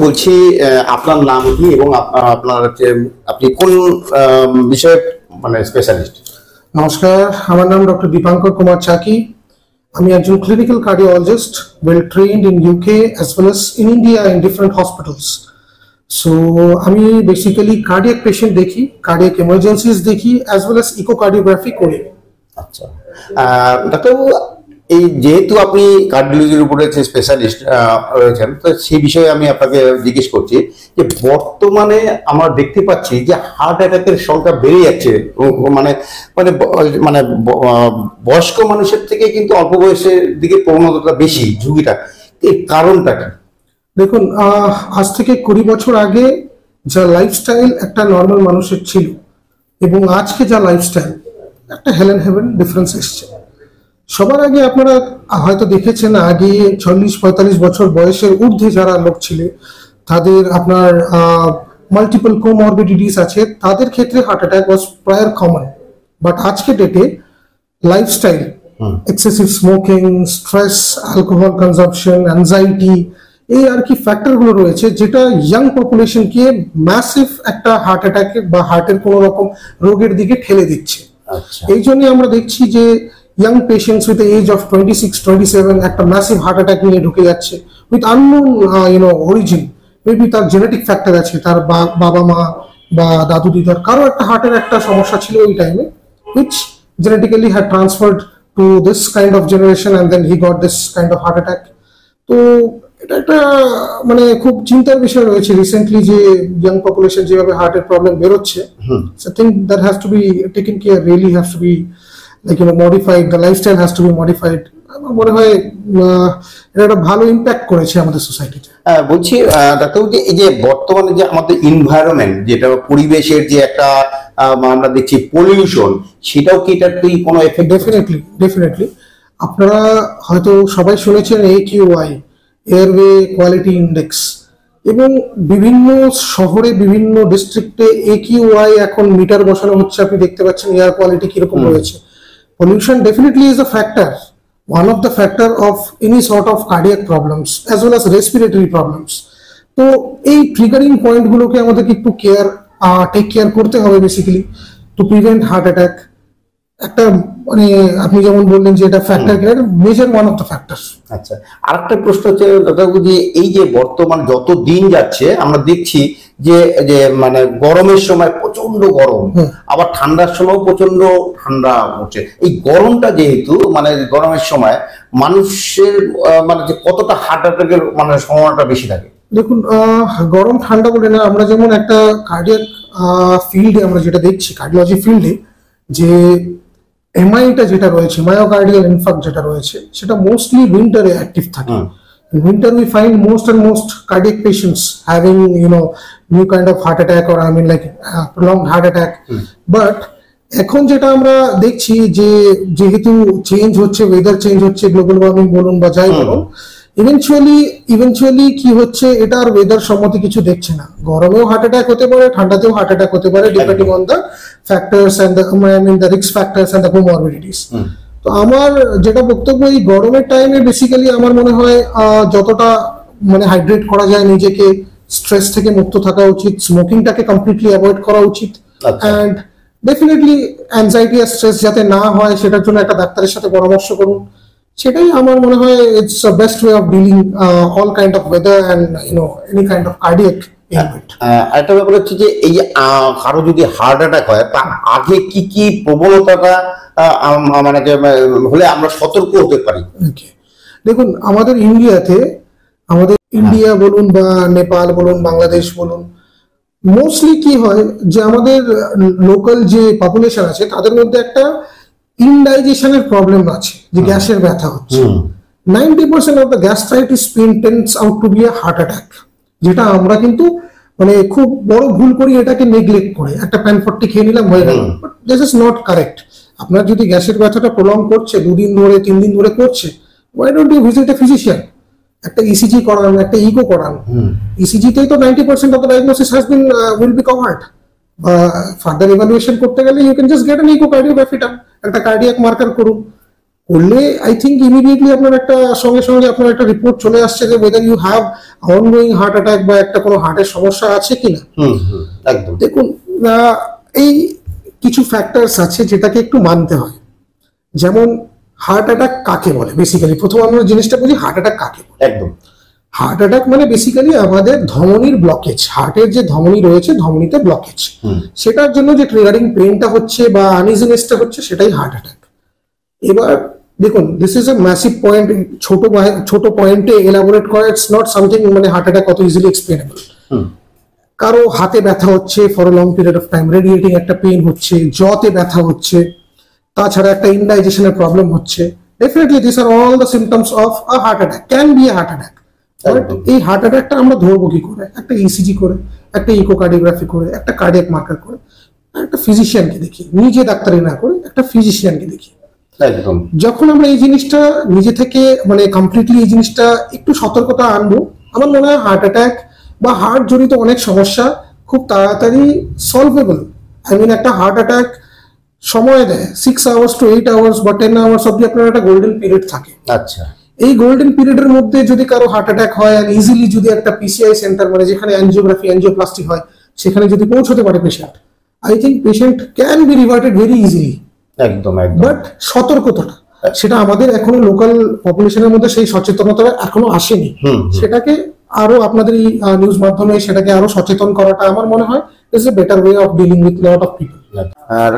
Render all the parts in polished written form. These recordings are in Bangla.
বলছি আপনার নাম কি এবং আপনার আপনি কোন বিষয়ে মানে স্পেশালিস্ট? নমস্কার, আমার নাম ডক্টর দীপাঙ্কর কুমার চাকি। আমি একজন clinical cardiologist, well trend in UK as well as in India in different hospitals. So আমি বেসিক্যালি কার্ডিয়াক পেশেন্ট দেখি, কার্ডিয়াক এমার্জেন্সিস দেখি, অ্যাজ ওয়েল অ্যাজ ইকোকার্ডিওগ্রাফি করি। আচ্ছা, ডাক্তারবাবু, এই যেহেতু আপনি কার্ডিওলজির উপরে যে স্পেশালিস্ট রয়েছেন, তো সেই বিষয়ে আমি আপনাকে জিজ্ঞেস করছি যে বর্তমানে আমরা দেখতে পাচ্ছি যে হার্ট অ্যাটাকের সংখ্যা বেড়ে যাচ্ছে, মানে মানে মানে বয়স্ক মানুষের থেকে কিন্তু অল্প বয়সের দিকে প্রবণতাটা বেশি, ঝুঁকিটা। এর কারণটা কি? দেখুন, আজ থেকে 20 বছর আগে যা লাইফস্টাইল একটা নর্মাল মানুষের ছিল এবং আজকে যা লাইফস্টাইল, একটা হেল এন্ড হেভেন ডিফারেন্স এসছে। সবার আগে আপনারা হয়তো দেখেছেন, আগে 40-45 বছর বয়সের ঊর্ধ্বে যারা লোক ছিল, তাদের আপনার মাল্টিপল কোমরবিডিটিস আছে, তাদের ক্ষেত্রে হার্ট অ্যাটাক ওয়াজ প্রায় কমন। বাট আজকে ডেটে lifestyle, excessive smoking, stress, alcohol consumption, anxiety, এই আর কি ফ্যাক্টরগুলো রয়েছে যেটা ইয়াং পপুলেশনকে ম্যাসিভ একটা হার্ট অ্যাটাক বা হার্টের কোনো রকম রোগের দিকে ঠেলে দিচ্ছে। এই জন্যই আমরা দেখছি যে young patients with the age of 26-27 একটা ম্যাসিভ হার্ট অ্যাটাক নিয়ে ঢুকে যাচ্ছে উইথ আননোন অরিজিন। মেবি তার জেনেটিক ফ্যাক্টর আছে, তার বাবা মা বা দাদু দিদার কারো একটা হার্টের একটা সমস্যা ছিল ওই টাইমে, which genetically had transferred to this kind of generation and then he got this kind of heart attack. তো এটা একটা মানে খুব চিন্তার বিষয় রয়েছে রিসেন্টলি যে ইয়াং পপুলেশন যেভাবে হার্টের প্রবলেম বেরোচ্ছে। So I think that has to be taken care, really has to be like modified, the lifestyle has to be modified. আমার মনে হয় এটা একটা ভালো ইম্প্যাক্ট করেছে আমাদের সোসাইটিতে। বলছি ডাক্তারবাবু, এই যে বর্তমানে যে আমাদের এনভায়রনমেন্ট, যেটা পরিবেশের যে একটা আমরা দেখছি পলিউশন, সেটাও কি এটার কি কোনো এফেক্ট? ডেফিনেটলি আপনারা হয়তো সবাই শুনেছেন AQI, এয়ারওয়ে কোয়ালিটি ইন্ডেক্স, এবং বিভিন্ন শহরে বিভিন্ন ডিস্ট্রিক্টে AQI এখন মিটার বসানো হচ্ছে। আপনি দেখতে পাচ্ছেন এয়ার কোয়ালিটি কিরকম রয়েছে। Pollution definitely is a factor, one of the factor of any sort of cardiac problems as well as respiratory problems. তো এই ট্রিগারিং পয়েন্টগুলোকে আমাদেরকে একটু টেক কেয়ার করতে হবে basically to prevent heart attack. একটা মানে আপনি যেমন বললেন যে এটা factor, major one of the factors. আচ্ছা, আরেকটা প্রশ্ন হচ্ছে দাদাবাবু, যে এই যে বর্তমান যত দিন যাচ্ছে আমরা দেখছি যে যে মানে গরমের সময় প্রচন্ড গরম, আবার ঠান্ডার সময় প্রচন্ড ঠান্ডা হচ্ছে। এই গরমটা যেহেতু মানে গরমের সময় মানুষের মানে যে কতটা হার্ট অ্যাটাকের মানে সম্ভাবনাটা বেশি থাকে? দেখুন, গরম ঠান্ডা বলে না, আমরা যেমন একটা কার্ডিয়াক ফিল্ডে আমরা যেটা দেখছি, কার্ডিওলজি ফিল্ডে যে এমআইটা যেটা রয়েছে, মায়োকার্ডিয়াল ইনফার্ক্ট যেটা রয়েছে, সেটা মোস্টলি উইন্টারে অ্যাক্টিভ থাকে। In winter we find most cardiac patients having new kind of heart attack or prolonged heart attack. But এখন যেটা আমরা দেখছি যে যেহেতু চেঞ্জ হচ্ছে, ওয়েদার চেঞ্জ হচ্ছে, গ্লোবাল ওয়ার্মিং বলুন বা যাই বলুন, ইভেন্চুয়ালি কি হচ্ছে, এটা আর ওয়েদার সম্মতি কিছু দেখছে না। গরমেও হার্ট অ্যাটাক হতে পারে, ঠান্ডাতেও হার্ট অ্যাটাক হতে পারে, depending on the factors and the risk factors and the comorbidities. তো আমার যেটা বক্তব্য, এই গরমের টাইমে বেসিক্যালি আমার মনে হয় যতটা মানে হাইড্রেট করা যায়, নিজেকে স্ট্রেস থেকে মুক্ত থাকা উচিত, স্মোকিংটাকে কমপ্লিটলি অ্যাভয়েড করা উচিত, অ্যান্ড ডেফিনেটলি অ্যাংজাইটি আর স্ট্রেস যাতে না হয় সেটার জন্য একটা ডাক্তারের সাথে পরামর্শ করুন। সেটাই আমার মনে হয় it's the best way of dealing all kind of weather and any kind of cardiac event. একটা ব্যাপার হচ্ছে যে এই কারো যদি হার্ট অ্যাটাক হয়, তার আগে কি কি প্রবণতাটা মানে হলে আমরা সতর্ক হতে পারি? দেখুন, আমাদের ইন্ডিয়া বলুন বা নেপাল বলুন, বাংলাদেশ বলুন, মোস্টলি কি হয় যে আমাদের লোকাল যে পপুলেশন আছে তাদের মধ্যে একটা ইনডাইজেশনের প্রবলেম আছে, যে গ্যাসের ব্যথা হচ্ছে। 90% of the gastritis pain tends out to be a heart attack, যেটা আমরা কিন্তু মানে খুব বড় ভুল করি, এটাকে নেগলেক্ট করে একটা প্যান40 খেয়ে নিলাম হয়ে গেল। But this is not correct. আপনার যদি গ্যাসের ব্যথাটা প্রলং করছে, 2 দিন ধরে 3 দিন ধরে করছে, why don't you visit a physician? একটা ইসিজি করান, একটা ইকো করান। ইসিজিতেই তো 90% of the diagnosis has been will be covered. Further evaluation করতে গেলে you can just get an echocardiography done, একটা কার্ডিয়াক মার্কার করুন। করলে আই থিঙ্ক ইমিডিয়েটলি আপনার একটা সঙ্গে সঙ্গে আপনার একটা রিপোর্ট চলে আসছে যে whether you have ongoing heart attack বা একটা কোনো হার্টের সমস্যা আছে কিনা। একদম। দেখুন এই কিছু ফ্যাক্টরস আছে যেটাকে একটু মানতে হয়। যেমন হার্ট অ্যাটাক কাকে বলে, বেসিক্যালি প্রথম আমরা জিনিসটা বুঝি হার্ট অ্যাটাক কাকে বলে। একদম। হার্ট অ্যাটাক মানে বেসিক্যালি আমাদের ধমনির ব্লকেজ, হার্টের যে ধমনি রয়েছে ধমনিতে ব্লকেজ, সেটার জন্য যে ট্রিগারিং পেইনটা হচ্ছে বা আনইজিনেসটা হচ্ছে সেটাই হার্ট অ্যাটাক। এবার দেখুন this is a massive point, ছোট পয়েন্টে এলাবোরেট করা, ইটস নট সামথিং মানে হার্ট অ্যাটাক কত ইজিলি এক্সপ্লেনেবল। কারো হাতে ব্যথা হচ্ছে for a long period of time, radiating একটা পেইন হচ্ছে, জতে ব্যথা হচ্ছে, তাছাড়া একটা ইনডাইজেশনের প্রবলেম হচ্ছে, definitely this are all the symptoms of a heart attack, can be a heart attack. এই হার্ট অ্যাটাকটা আমরা ধরবো কি করে? একটা ইসিজি করে, একটা ইকোকার্ডিওগ্রাফি করে, একটা কার্ডিয়াক মার্কার করে, একটা ফিজিশিয়ানকে দেখি, নিজে ডাক্তারি না করে একটা ফিজিশিয়ানকে দেখি। যখন আমরা এই জিনিসটা নিজে থেকে মানে কমপ্লিটলি এই জিনিসটা একটু সতর্কতা আনবো, আমার মনে হয় হার্ট অ্যাটাক বা হার্ট জনিত অনেক সমস্যা খুব তাড়াতাড়ি সলভেবল। আই মিন একটা হার্ট অ্যাটাক সময় দেয় 6 আওয়ার্স টু 8 আওয়ার্স বা 10 আওয়ার্স অব্দি আপনার একটা গোল্ডেন পিরিয়ড থাকে। আচ্ছা, এই গোল্ডেন পিরিয়ডের মধ্যে যদি কারো হার্ট অ্যাটাক হয় আর ইজিলি যদি একটা পিসিআই সেন্টার মানে যেখানে অ্যানজিওগ্রাফি অ্যানজিওপ্লাস্টি হয় সেখানে যদি পৌঁছতে পারে patient, I think patient can be reverted very easily. একদম। বাট সতর্কতাটা সেটা আমাদের এখনো লোকাল পপুলেশনের মধ্যে সেই সচেতনতা এখনো আসেনি। সেটাকে আরো আপনাদের এই নিউজ মাধ্যমে সেটাকে আরো সচেতন করাটা আমার মনে হয় is a better way of dealing with lot of people. আর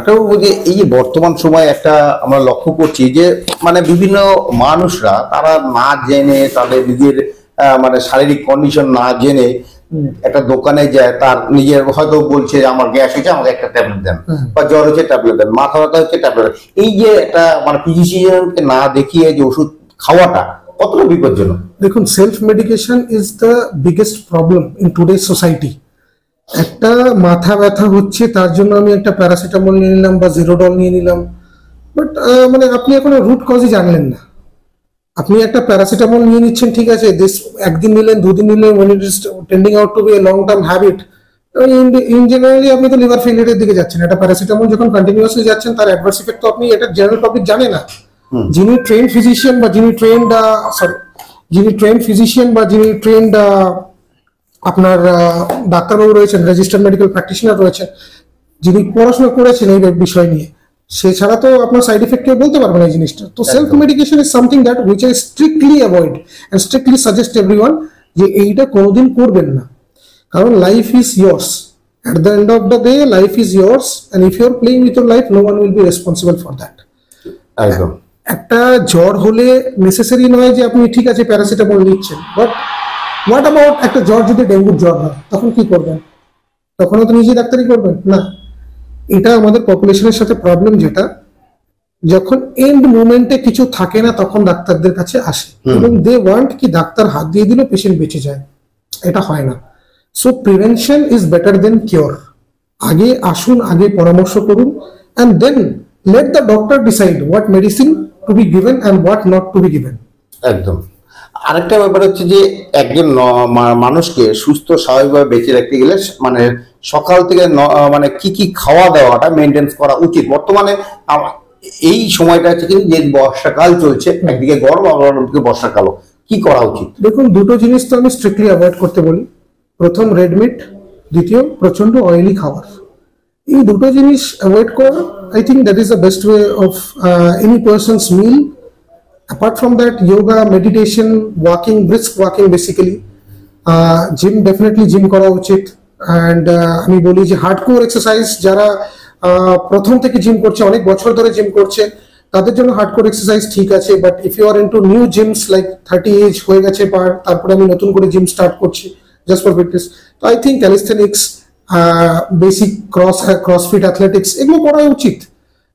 এই যে বর্তমান সময় একটা আমরা লক্ষ্য করছি যে মানে বিভিন্ন মানুষরা তারা না জেনে তাদের নিজের মানে শারীরিক কন্ডিশন না জেনে একটা দোকানে যায়, তার নিজের হয়তো বলছে আমার গ্যাস হয়েছে আমাকে একটা ট্যাবলেট দেন, বা জ্বর হচ্ছে ট্যাবলেট দেন, মাথা ব্যথা হচ্ছে ট্যাবলেট। এই যে একটা মানে ফিজিশিয়ানকে না দেখিয়ে যে ওষুধ খাওয়াটা কতটা বিপজ্জনক? দেখুন, self medication is the biggest problem in today's society. একটা মাথা ব্যথা হচ্ছে তার জন্য আমি একটা প্যারাসিটামল নিয়ে নিলাম বা জিরোডল নিয়ে নিলাম, বাট মানে আপনি এখনো রুট কজই জানলেন না। আপনি একটা প্যারাসিটামল নিয়ে নিচ্ছেন, ঠিক আছে, একদিন নিলেন, দুদিন নিলেন, when it is tending out to be a long term habit, in generally আপনি তো লিভার ফেলিয়ারের দিকে যাচ্ছেন। একটা প্যারাসিটামল যখন কন্টিনিউয়াসলি যাচ্ছেন তার অ্যাডভার্স ইফেক্ট তো আপনি এটা জেনারেল পাবলিক জানে না। যিনি ট্রেন্ড ফিজিশিয়ান বা যিনি ট্রেন্ড আপনার ডাক্তারবাবু রয়েছেন, রেজিস্টার্ড মেডিকেল প্র্যাকটিশনার রয়েছেন, যিনি পড়াশোনা করেছেন এই বিষয় নিয়ে, সে ছাড়া তো আপনার সাইড এফেক্ট কেউ বলতে পারবে না এই জিনিসটা। তো self medication is something that which I strictly avoid and strictly suggest everyone যে এইটা কোনোদিন করবেন না। কারণ life is years, at the end of the day life is years, and if you are playing with your life no one will be responsible for that. একদম। একটা জ্বর হলে নেসেসারি নয় যে আপনি ঠিক আছে প্যারাসিটামল নিচ্ছেন, বাট হোয়াট অ্যাবাউট একটা জ্বর যদি ডেঙ্গুর জ্বর হয় তখন কি করবেন? তখনও তো নিজে ডাক্তারি করবেন না। এটা আমাদের পপুলেশনের সাথে প্রবলেম, যেটা যখন এন্ড মোমেন্টে কিছু থাকে না তখন ডাক্তারদের কাছে আসে এবং দে ওয়ান্ট কি ডাক্তার হাত দিয়ে দিলে পেশেন্ট বেঁচে যায়। এটা হয় না। So prevention is better than cure. আগে আসুন, আগে পরামর্শ করুন, and then let the doctor decide what medicine to be given and what not to be given. একদম। আরেকটা ব্যাপার হচ্ছে যে একজন মানুষকে সুস্থ স্বাভাবিকভাবে বেঁচে রাখতে গেলে মানে সকাল থেকে মানে কি কি খাওয়া দাওয়াটা মেনটেন করা উচিত। বর্তমানে এই সময়টা হচ্ছে কিন্তু যে বর্ষাকাল চলছে, একদিকে গরম আবার অন্যদিকে বর্ষাকালও, কি করা উচিত? দেখুন, দুটো জিনিস তো আমি স্ট্রিক্টলি অ্যাভয়েড করতে বলি। প্রথম রেড মিট, দ্বিতীয় প্রচন্ড অয়েলি খাবার। এই দুটো জিনিস অ্যাভয়েড করা, I think that is the best way of any person's meal. Apart from that, yoga, meditation, walking, brisk walking basically, gym, definitely gym করা উচিত। and আমি বলি যে হার্ডকোর এক্সারসাইজ, যারা প্রথম থেকে জিম করছে, অনেক বছর ধরে জিম করছে, তাদের জন্য হার্ডকোর এক্সারসাইজ ঠিক আছে। But if you are into new gyms like 30 age হয়ে গেছে তারপরে আমি নতুন করে জিম স্টার্ট করছি জাস্ট ফর ফিটনেস, তো I think calisthenics, basic crossfit, athletics এগুলো করা উচিত।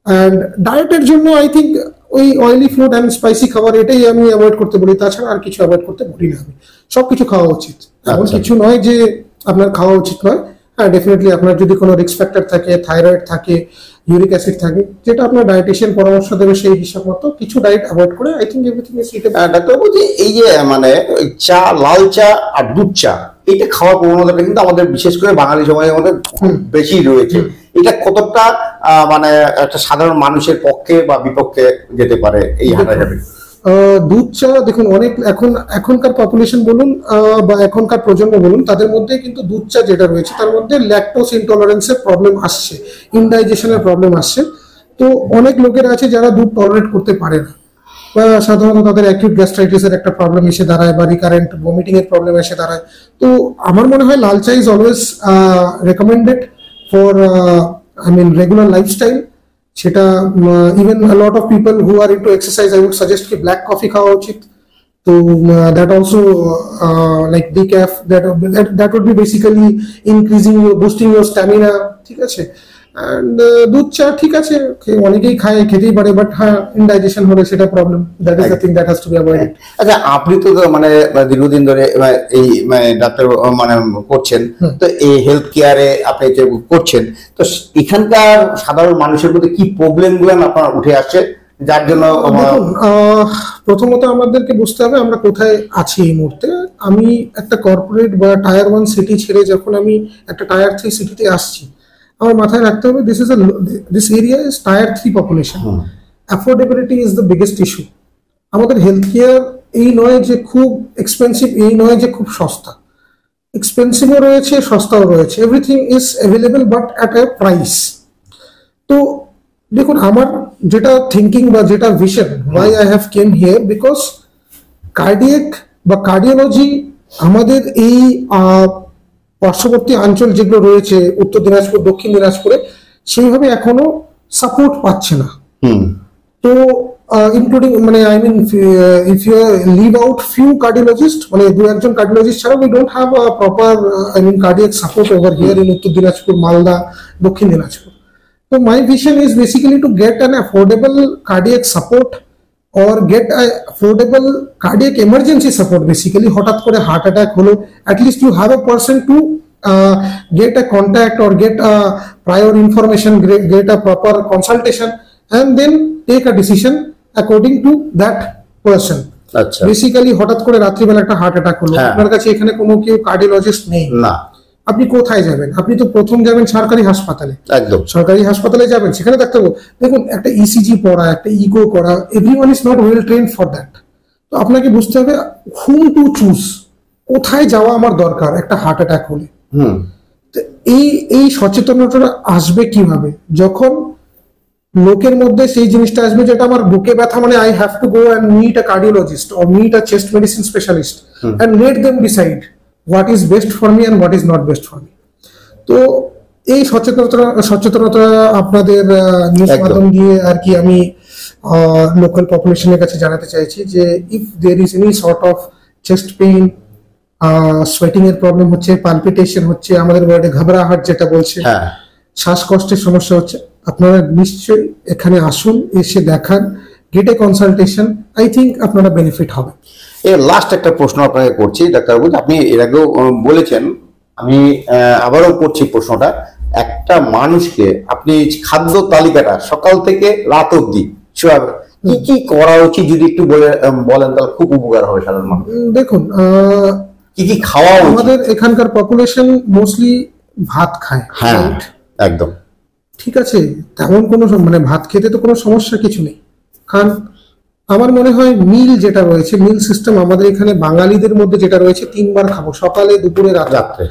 অ্যান্ড ডায়েটের জন্য আই থিঙ্ক ওই অয়েলি ফুড অ্যান্ড স্পাইসি খাবার এটাই আমি অ্যাভয়েড করতে বলি, তাছাড়া আর কিছু অ্যাভয়েড করতে বলি না। আমি সবকিছু খাওয়া উচিত, এমন কিছু নয় যে আপনার খাওয়া উচিত নয়। হ্যাঁ, ডেফিনেটলি আপনার যদি কোনো রিস্ক ফ্যাক্টর থাকে, থাইরয়েড থাকে, ইউরিক অ্যাসিড থাকে, যেটা আপনার ডায়েটিশিয়ান পরামর্শ দেবে সেই হিসাব মতো কিছু ডায়েট অ্যাভয়েড করে I think everything is suitable. ডাক্তারবাবু, যে এই যে মানে চা, লাল চা আর দুধ চা, এটা খাওয়ার প্রবণতাটা কিন্তু আমাদের বিশেষ করে বাঙালি সমাজের মধ্যে খুব বেশি রয়েছে। এটা কতটা মানে একটা সাধারণ মানুষের পক্ষে বা বিপক্ষে যেতে পারে এই হাঁটাহাঁটি? দুধ চা দেখুন, অনেক এখনকার পপুলেশন বলুন বা এখনকার প্রজন্ম বলুন, তাদের মধ্যে কিন্তু দুধ চা যেটা রয়েছে তার মধ্যে ল্যাকটোজ ইনটলারেন্সের প্রবলেম আসছে, ইনডাইজেশনের প্রবলেম আসছে। তো অনেক লোকের আছে যারা দুধ টলারেট করতে পারে না, বা সাধারণত তাদের অ্যাকিউট গ্যাস্ট্রাইটিসের একটা প্রবলেম এসে দাঁড়ায় বা রিকারেন্ট ভমিটিং এর প্রবলেম এসে দাঁড়ায়। তো আমার মনে হয় লাল চা is always recommended for regular lifestyle. সেটা even lot of people who are into exercise I would suggest কি ব্ল্যাক কফি খাওয়া উচিত। তো that also like decaf, that would be basically increasing boosting your stamina, ঠিক আছে। অ্যান্ড দুধ চা ঠিক আছে, অনেকেই খায়, খেতেই পারে, বাট হ্যাঁ ইনডাইজেশন হলে সেটা problem, that is the thing that has to be avoided. আচ্ছা, আপনি তো মানে দীর্ঘদিন ধরে এই ডাক্তার মানে করছেন, তো এই হেলথ কেয়ারে আপনি যে করছেন, তো এখানকার সাধারণ মানুষের মধ্যে কি প্রবলেম গুলো আপনার উঠে আসছে যার জন্য? প্রথমত আমাদেরকে বুঝতে হবে আমরা কোথায় আছি এই মুহূর্তে। আমি একটা কর্পোরেট বা টায়ার 1 সিটি ছেড়ে যখন আমি একটা টায়ার 3 সিটিতে আসছি, আমার মাথায় রাখতে হবে this area is tyre 3 population. Affordability is the biggest issue. আমাদের হেলথ কেয়ার এই নয় যে খুব এক্সপেন্সিভ, এই নয় যে খুব সস্তা। এক্সপেন্সিভও রয়েছে, সস্তাও রয়েছে, everything is available but at a price. তো দেখুন, আমার যেটা থিঙ্কিং বা যেটা vision, why I have came here, because cardiac বা কার্ডিওলজি আমাদের এই পার্শ্ববর্তী অঞ্চল যেগুলো রয়েছে উত্তর দিনাজপুর, দক্ষিণ দিনাজপুরে, সেইভাবে এখনো সাপোর্ট পাচ্ছে না। তো ইনক্লুডিং মানে I mean if you leave out few cardiologist, মানে দু একজন কার্ডিওলজিস্ট ছাড়া we don't have a proper I mean cardiac support over here in Uttar Dinajpur, Malda, দক্ষিণ Dinajpur. So my vision is basically to get an affordable cardiac support or get a affordable cardiac emergency support. Basically, হঠাৎ করে heart attack হলো, at least you have a person to get a contact or get a prior information, get a proper consultation, and then take a decision according to that person. আচ্ছা, বেসিক্যালি হঠাৎ করে রাত্রিবেলা একটা হার্ট অ্যাটাক হলো, আপনার কাছে এখানে কোনো কেউ কার্ডিওলজিস্ট নেই, না, আপনি কোথায় যাবেন? আপনি তো প্রথম যাবেন সরকারি হাসপাতালে। একদম, সরকারি হাসপাতালে যাবেন, সেখানে ডাক্তারবাবু দেখুন একটা ইসিজি পড়া, একটা ইকো করা, everyone is not well trend for that. তো আপনাকে বুঝতে হবে হুম টু চুজ, কোথায় যাওয়া আমার দরকার একটা হার্ট অ্যাটাক হলে। এই সচেতনতা আসবে কিভাবে? যখন লোকের মধ্যে সেই জিনিসটা আসবে যেটা আমার বুকে ব্যথা মানে I have to go and meet a cardiologist or meet a chest medicine specialist and let them decide what is best for me and what is not best for me. তো এই সচেতনতা আপনাদের নিউজ মাধ্যম দিয়ে আর কি আমি লোকাল পপুলেশনের কাছে জানাতে চাইছি যে if there is any sort of chest pain, sweating এর প্রবলেম হচ্ছে, পালপিটেশন হচ্ছে, আমাদের ওয়ার্ডে ঘাবড়াহাট যেটা বলছে, শ্বাসকষ্টের সমস্যা হচ্ছে, আপনারা নিশ্চয়ই এখানে আসুন, এসে দেখান, gate A consultation. I think আপনারা বেনিফিট হবে। এর লাস্ট একটা প্রশ্ন আপনাকে করছি ডাক্তারবাবু, আপনি এর আগেও বলেছেন, আমি আবারও করছি প্রশ্নটা। একটা মানুষকে আপনি খাদ্য তালিকাটা সকাল থেকে রাত অবধি কি কি করা উচিত যদি একটু বলেন তাহলে খুব উপকার হবে সাধারণ মানুষ। দেখুন, কি কি খাওয়া আমাদের এখানকার পপুলেশন মোস্টলি ভাত খায়। হ্যাঁ, একদম ঠিক আছে, তেমন কোনো মানে ভাত খেতে তো কোনো সমস্যা কিছু নেই, খান। আমার মনে হয় মিল যেটা রয়েছে, মিল সিস্টেম আমাদের এখানে বাঙালিদের মধ্যে যেটা রয়েছে 3 বার খাবো, সকালে, দুপুরে, রাত্রে,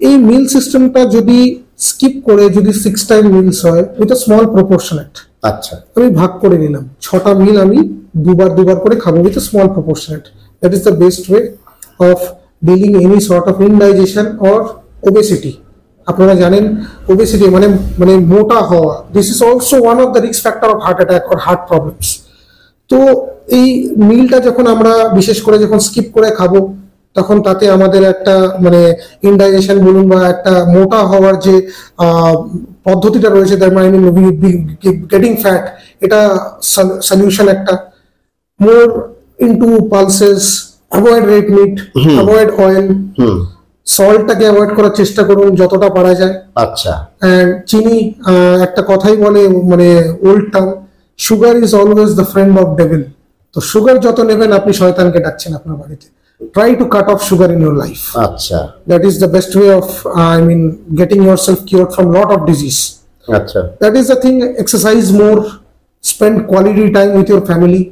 এই মিল সিস্টেমটা যদি স্কিপ করে যদি 6 টাইম মিলস হয় উইথ আ স্মল প্রপোর্শনেট, আচ্ছা আমি ভাগ করে নিলাম 6টা মিল আমি দুবার করে খাবো with a small proportionate, that is the best way of dealing any sort of indigestion or obesity. আপনারা জানেন ওবেসিটি মানে মোটা হওয়া, this is also one of the risk factor of heart attack or heart problems. তো এই মিলটা যখন আমরা বিশেষ করে যখন স্কিপ করে খাবো, তখন তাতে আমাদের একটা মানে ইনডাইজেশন বলুন বা একটা মোটা হওয়ার যে পদ্ধতিটা রয়েছে, তার মানে গেটিং ফ্যাট, এটা সলিউশন একটা। More into pulses, avoid red meat, avoid oil, সল্টটাকে অ্যাভয়েড করার চেষ্টা করুন যতটা পারা যায়। আচ্ছা, এন্ড চিনি, একটা কথাই বলে মানে old term, sugar is always the friend of devil. তো সুগার যত নেবেন আপনি শয়তানকে ডাকছেন আপনার বাড়িতে। Try to cut off sugar in your life. Acha. That is the best way of, getting yourself cured from lot of disease. আচ্ছা, That is the thing. Exercise more, spend quality time with your family,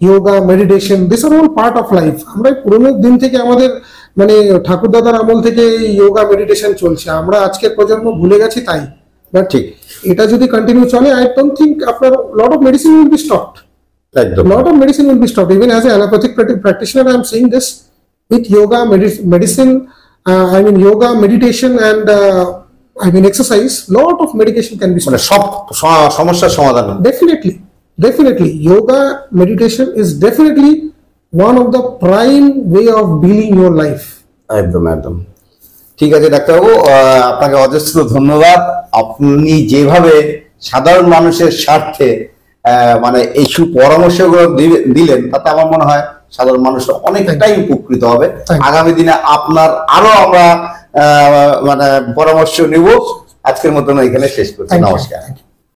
yoga, meditation. These are all part of life. আমরা পুরোনো দিন থেকে আমাদের মানে ঠাকুর দাদার আমল থেকে যোগা মেডিটেশন চলছে, আমরা আজকের প্রজন্ম ভুলে গেছি তাই। বাট ঠিক, এটা যদি কন্টিনিউ চলে, আই ডোন্ট থিঙ্ক আপনার lot of medicine will be stopped. একদম Lot of medicine will be stopped. Even as an allopathic practitioner, I am saying this. With yoga, medicine, I mean yoga, meditation, and I mean exercise. Lot of medication can be মানে stopped. সব সমস্যার সমাধান। Definitely, yoga, meditation is definitely one of the prime way of building your life. একদম একদম ঠিক আছে ডাক্তারবাবু, আপনাকে অজস্র ধন্যবাদ। আপনি যেভাবে সাধারণ মানুষের স্বার্থে মানে এই সুপরামর্শগুলো দিলেন, তাতে আমার মনে হয় সাধারণ মানুষ অনেকটাই উপকৃত হবে। আগামী দিনে আপনার আরো আমরা মানে পরামর্শ নিব। আজকের মতন এখানে শেষ করছি, নমস্কার।